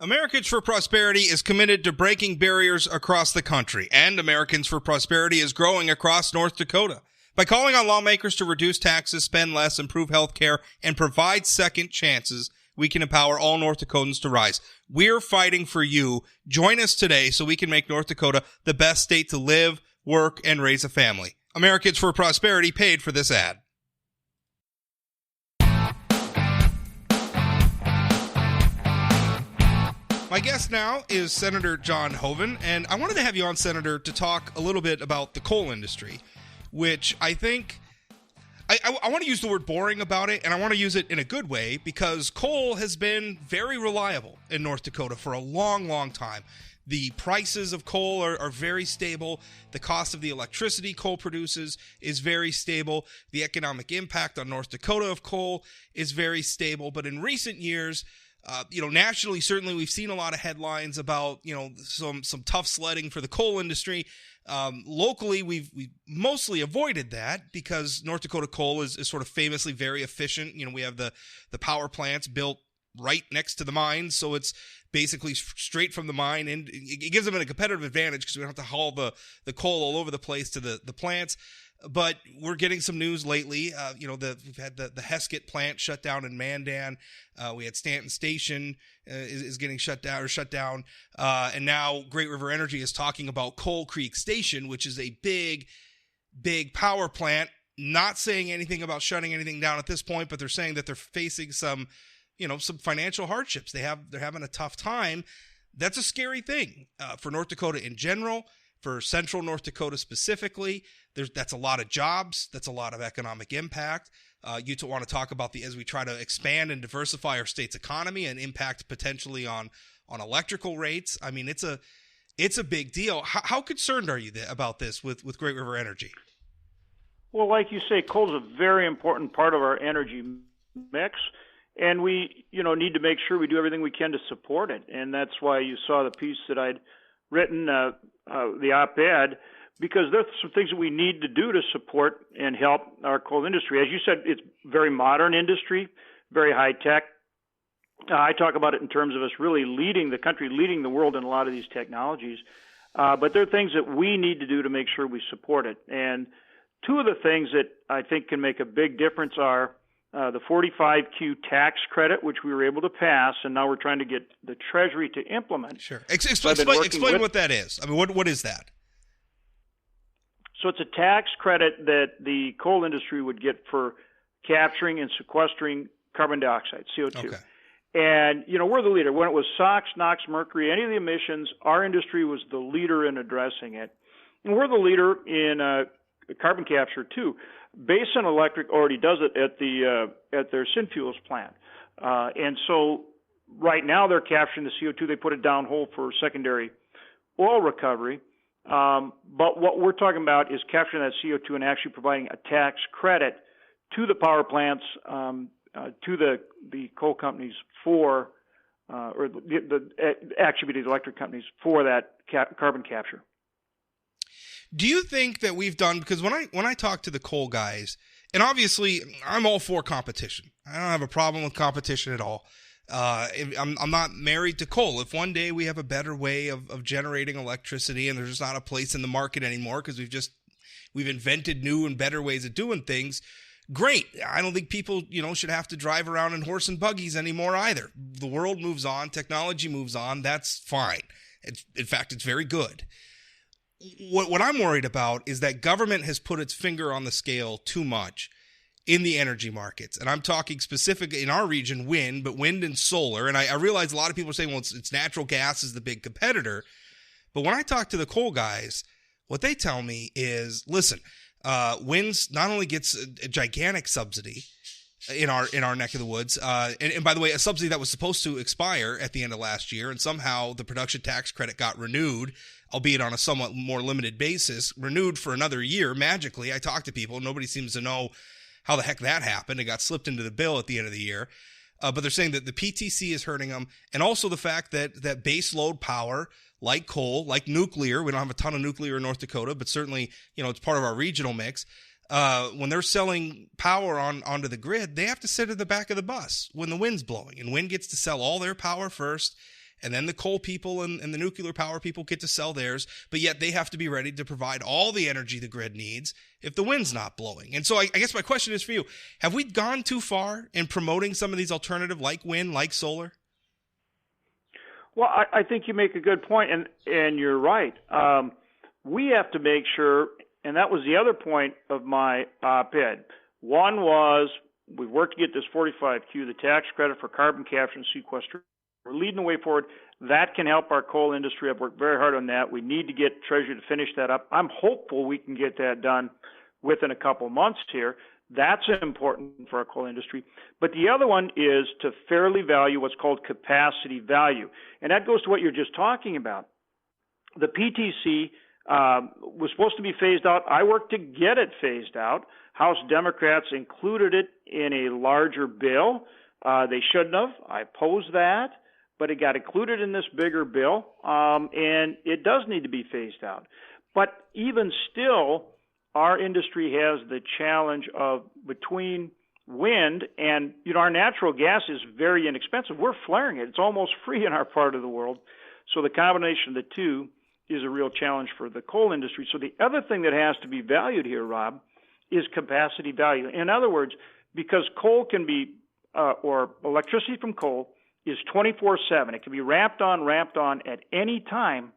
Americans for Prosperity is committed to breaking barriers across the country, and Americans for Prosperity is growing across North Dakota. By calling on lawmakers to reduce taxes, spend less, improve health care, and provide second chances, we can empower all North Dakotans to rise. We're fighting for you. Join us today so we can make North Dakota the best state to live, work, and raise a family. Americans for Prosperity paid for this ad. My guest now is Senator John Hoeven, and I wanted to have you on, Senator, to talk a little bit about the coal industry, which I think I want to use the word boring about it, and I want to use it in a good way because coal has been very reliable in North Dakota for a long, long time. The prices of coal are very stable. The cost of the electricity coal produces is very stable. The economic impact on North Dakota of coal is very stable. But in recent years, nationally, certainly we've seen a lot of headlines about, some tough sledding for the coal industry. Locally, we've mostly avoided that because North Dakota coal is sort of famously very efficient. We have the power plants built right next to the mines, so it's basically straight from the mine, and it gives them a competitive advantage because we don't have to haul the coal all over the place to the plants. But we're getting some news lately. We've had the Heskett plant shut down in Mandan. We had Stanton Station is getting shut down. And now Great River Energy is talking about Coal Creek Station, which is a big power plant. Not saying anything about shutting anything down at this point, but they're saying that they're facing some financial hardships. They're having a tough time. That's a scary thing for North Dakota in general. For central North Dakota specifically, that's a lot of jobs. That's a lot of economic impact. You want to talk about as we try to expand and diversify our state's economy and impact potentially on electrical rates. I mean, it's a big deal. How concerned are you about this with Great River Energy? Well, like you say, coal is a very important part of our energy mix, and we need to make sure we do everything we can to support it. And that's why you saw the piece that I'd written, the op-ed, because there's some things that we need to do to support and help our coal industry. As you said, it's very modern industry, very high tech. I talk about it in terms of us really leading the country, leading the world in a lot of these technologies. But there are things that we need to do to make sure we support it. And two of the things that I think can make a big difference are the 45Q tax credit, which we were able to pass, and now we're trying to get the Treasury to implement. Sure. Explain what that is. I mean, what is that? So it's a tax credit that the coal industry would get for capturing and sequestering carbon dioxide, CO2. Okay. And, we're the leader. When it was SOx, NOx, mercury, any of the emissions, our industry was the leader in addressing it. And we're the leader in carbon capture, too. Basin Electric already does it at their Synfuels plant. And so right now they're capturing the CO2. They put it downhole for secondary oil recovery. But what we're talking about is capturing that CO2 and actually providing a tax credit to the power plants, to the coal companies or the electric companies for that carbon capture. Do you think that we've done, because when I talk to the coal guys, and obviously I'm all for competition. I don't have a problem with competition at all. I'm not married to coal. If one day we have a better way of generating electricity and there's just not a place in the market anymore because we've invented new and better ways of doing things, great. I don't think people, should have to drive around in horse and buggies anymore either. The world moves on. Technology moves on. That's fine. In fact, it's very good. What I'm worried about is that government has put its finger on the scale too much in the energy markets. And I'm talking specifically in our region, wind, but wind and solar. And I realize a lot of people are saying, well, it's natural gas is the big competitor. But when I talk to the coal guys, what they tell me is, listen, winds not only gets a gigantic subsidy in our neck of the woods, and by the way, a subsidy that was supposed to expire at the end of last year, and somehow the production tax credit got renewed, albeit on a somewhat more limited basis, renewed for another year magically. I talked to people, nobody seems to know how the heck that happened. It got slipped into the bill at the end of the year. But they're saying that the PTC is hurting them, and also the fact that base load power, like coal, like nuclear, we don't have a ton of nuclear in North Dakota, but certainly, it's part of our regional mix. When they're selling power onto the grid, they have to sit at the back of the bus when the wind's blowing, and wind gets to sell all their power first, and then the coal people and the nuclear power people get to sell theirs, but yet they have to be ready to provide all the energy the grid needs if the wind's not blowing. And so I guess my question is for you, have we gone too far in promoting some of these alternative like wind, like solar? Well, I think you make a good point, and you're right. We have to make sure, and that was the other point of my op-ed. One was we've worked to get this 45Q, the tax credit for carbon capture and sequestration. We're leading the way forward. That can help our coal industry. I've worked very hard on that. We need to get Treasury to finish that up. I'm hopeful we can get that done within a couple months here. That's important for our coal industry. But the other one is to fairly value what's called capacity value. And that goes to what you're just talking about. The PTC was supposed to be phased out. I worked to get it phased out. House Democrats included it in a larger bill. They shouldn't have. I opposed that, but it got included in this bigger bill, and it does need to be phased out. But even still, our industry has the challenge of between wind and, our natural gas is very inexpensive. We're flaring it. It's almost free in our part of the world. So the combination of the two is a real challenge for the coal industry. So the other thing that has to be valued here, Rob, is capacity value. In other words, because coal can be, or electricity from coal is 24/7. It can be ramped on at any time.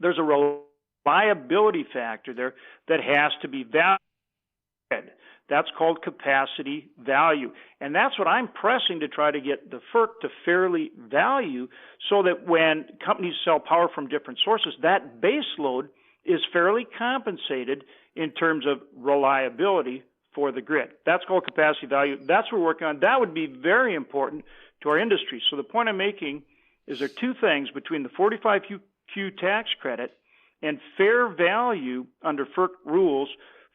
There's a reliability factor there that has to be valued. That's called capacity value. And that's what I'm pressing to try to get the FERC to fairly value so that when companies sell power from different sources, that base load is fairly compensated in terms of reliability for the grid. That's called capacity value. That's what we're working on. That would be very important to our industry. So the point I'm making is there are two things between the 45Q tax credit and fair value under FERC rules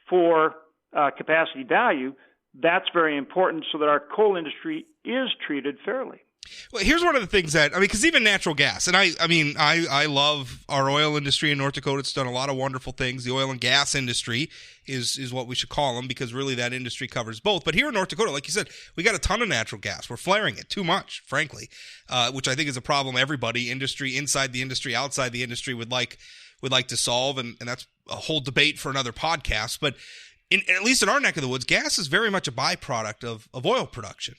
for capacity value. That's very important so that our coal industry is treated fairly. Well, here's one of the things that, because even natural gas, and I love our oil industry in North Dakota. It's done a lot of wonderful things. The oil and gas industry is what we should call them, because really that industry covers both. But here in North Dakota, like you said, we got a ton of natural gas. We're flaring it too much, frankly, which I think is a problem everybody, industry, inside the industry, outside the industry, would like to solve, and that's a whole debate for another podcast. But at least in our neck of the woods, gas is very much a byproduct of oil production.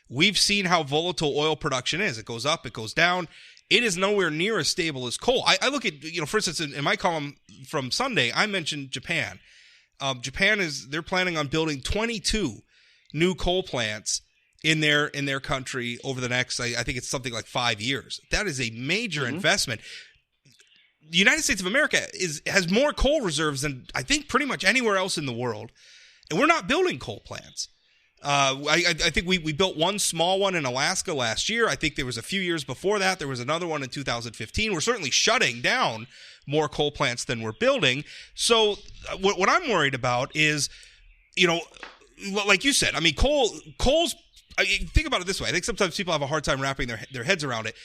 We've seen how volatile oil production is. It goes up, it goes down. It is nowhere near as stable as coal. I look at, for instance, in my column from Sunday, I mentioned Japan. They're planning on building 22 new coal plants in their country over the next, I think it's something like 5 years. That is a major investment. The United States of America has more coal reserves than I think pretty much anywhere else in the world, and we're not building coal plants. I think we built one small one in Alaska last year. I think there was a few years before that. There was another one in 2015. We're certainly shutting down more coal plants than we're building. So what I'm worried about is, like you said, coal's. Think about it this way. I think sometimes people have a hard time wrapping their heads around it.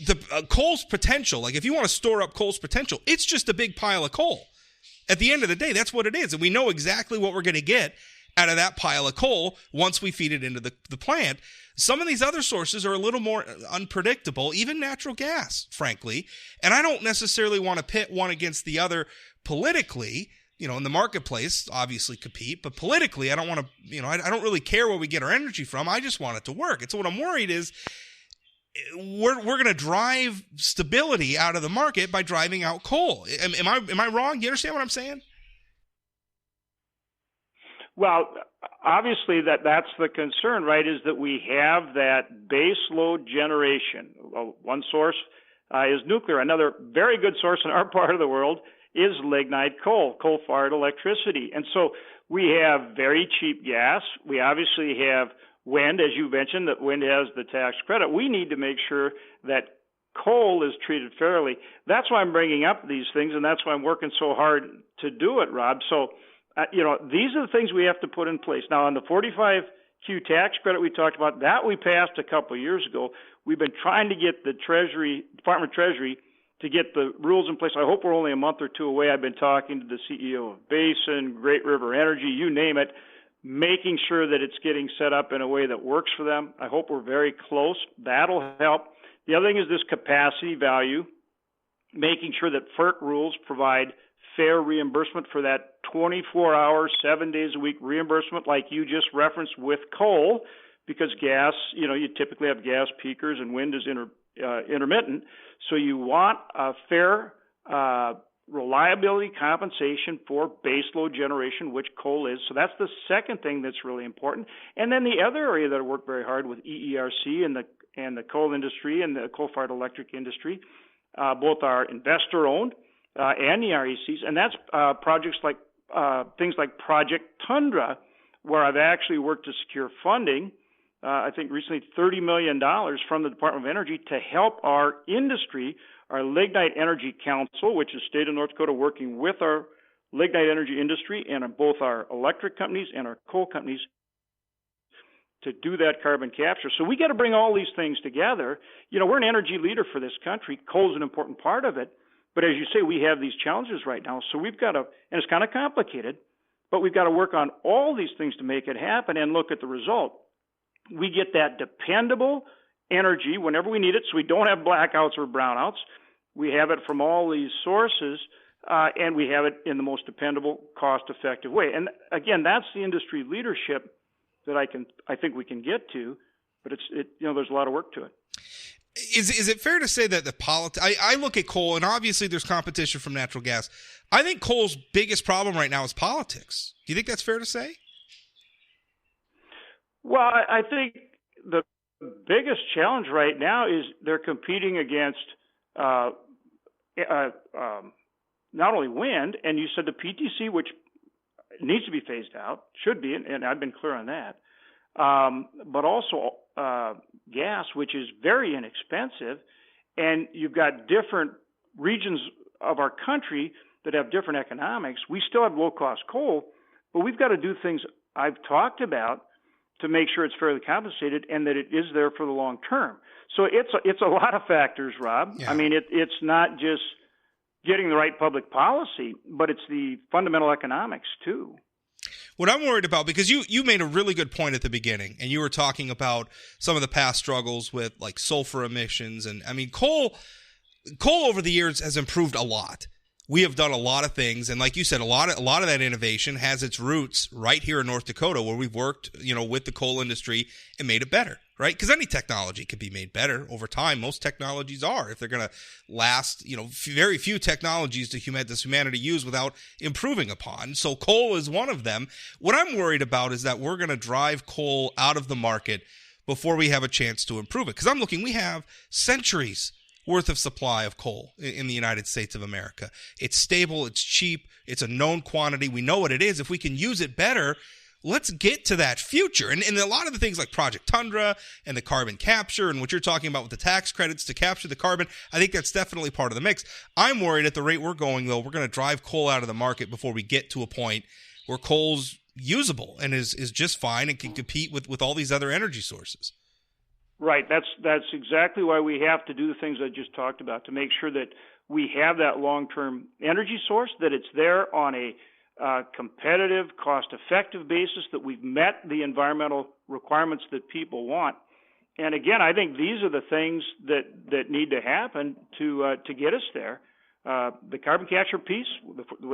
The coal's potential, like if you want to store up coal's potential, it's just a big pile of coal. At the end of the day, that's what it is. And we know exactly what we're going to get out of that pile of coal once we feed it into the plant. Some of these other sources are a little more unpredictable, even natural gas, frankly. And I don't necessarily want to pit one against the other politically. In the marketplace, obviously compete, but politically, I don't want to, I don't really care where we get our energy from. I just want it to work. And so what I'm worried is we're going to drive stability out of the market by driving out coal. Am I wrong? You understand what I'm saying? Well, obviously that's the concern, right, is that we have that base load generation. One source is nuclear. Another very good source in our part of the world is lignite coal-fired electricity. And so we have very cheap gas. We obviously have wind, as you mentioned, that wind has the tax credit. We need to make sure that coal is treated fairly. That's why I'm bringing up these things, and that's why I'm working so hard to do it, Rob. So these are the things we have to put in place. Now, on the 45Q tax credit we talked about, that we passed a couple of years ago. We've been trying to get the Department of Treasury to get the rules in place. I hope we're only a month or two away. I've been talking to the CEO of Basin, Great River Energy, you name it, making sure that it's getting set up in a way that works for them. I hope we're very close. That'll help. The other thing is this capacity value, making sure that FERC rules provide fair reimbursement for that 24-hour, 7 days a week reimbursement like you just referenced with coal, because gas, you typically have gas peakers and wind is intermittent. So you want a fair reliability compensation for baseload generation, which coal is. So that's the second thing that's really important. And then the other area that I work very hard with EERC and the coal industry and the coal-fired electric industry, both are investor-owned and the RECs, and that's projects like things like Project Tundra, where I've actually worked to secure funding, I think recently $30 million from the Department of Energy to help our industry, our Lignite Energy Council, which is state of North Dakota, working with our lignite energy industry and both our electric companies and our coal companies to do that carbon capture. So we got to bring all these things together. We're an energy leader for this country. Coal is an important part of it. But as you say, we have these challenges right now. So we've got to, and it's kind of complicated, but we've got to work on all these things to make it happen and look at the result. We get that dependable energy whenever we need it, so we don't have blackouts or brownouts. We have it from all these sources, and we have it in the most dependable, cost-effective way. And again, that's the industry leadership that I think we can get to, but there's a lot of work to it. Is it fair to say that I look at coal, and obviously there's competition from natural gas. I think coal's biggest problem right now is politics. Do you think that's fair to say? Well, I think the biggest challenge right now is they're competing against not only wind, and you said the PTC, which needs to be phased out, should be, and I've been clear on that, but also gas, which is very inexpensive, and you've got different regions of our country that have different economics. We still have low-cost coal, but we've got to do things I've talked about to make sure it's fairly compensated and that it is there for the long term. So it's a lot of factors, Rob. Yeah. I mean, it's not just getting the right public policy, but it's the fundamental economics too. What I'm worried about, because you made a really good point at the beginning, and you were talking about some of the past struggles with like sulfur emissions, and I mean coal over the years has improved a lot. We have done a lot of things, and like you said, a lot of that innovation has its roots right here in North Dakota, where we've worked, with the coal industry and made it better, right? Because any technology can be made better over time. Most technologies are, if they're going to last. Very few technologies does humanity use without improving upon. So coal is one of them. What I'm worried about is that we're going to drive coal out of the market before we have a chance to improve it. Because we have centuries worth of supply of coal in the United States of America. It's stable, it's cheap, it's a known quantity. We know what it is. If we can use it better, let's get to that future. And a lot of the things like Project Tundra and the carbon capture and what you're talking about with the tax credits to capture the carbon, I think that's definitely part of the mix. I'm worried at the rate we're going, though, we're going to drive coal out of the market before we get to a point where coal's usable and is just fine and can compete with all these other energy sources. Right. That's exactly why we have to do the things I just talked about, to make sure that we have that long-term energy source, that it's there on a competitive, cost-effective basis, that we've met the environmental requirements that people want. And again, I think these are the things that need to happen to get us there. The carbon capture piece,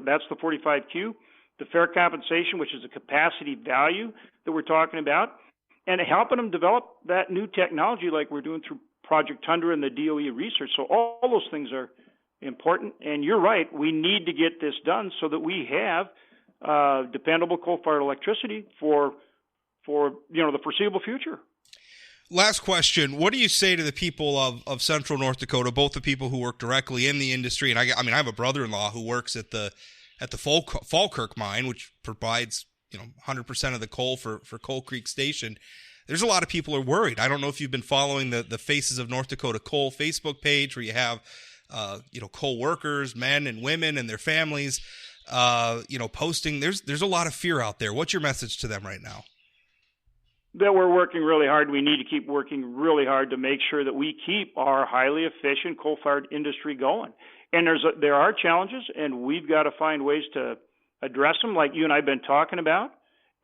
that's the 45Q, the fair compensation, which is a capacity value that we're talking about, and helping them develop that new technology like we're doing through Project Tundra and the DOE research. So all those things are important. And you're right, we need to get this done so that we have dependable coal-fired electricity for the foreseeable future. Last question. What do you say to the people of Central North Dakota, both the people who work directly in the industry, and I have a brother-in-law who works at the Falkirk mine, which provides 100% of the coal for Coal Creek Station. There's a lot of people who are worried. I don't know if you've been following the Faces of North Dakota Coal Facebook page, where you have coal workers, men and women and their families, posting. There's a lot of fear out there. What's your message to them right now? That we're working really hard. We need to keep working really hard to make sure that we keep our highly efficient coal-fired industry going. And there are challenges, and we've got to find ways to address them, like you and I have been talking about,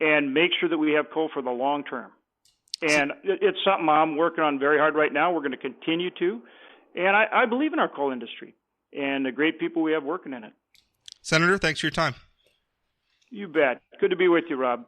and make sure that we have coal for the long term. And it's something I'm working on very hard right now. We're going to continue to. And I believe in our coal industry and the great people we have working in it. Senator, thanks for your time. You bet. Good to be with you, Rob.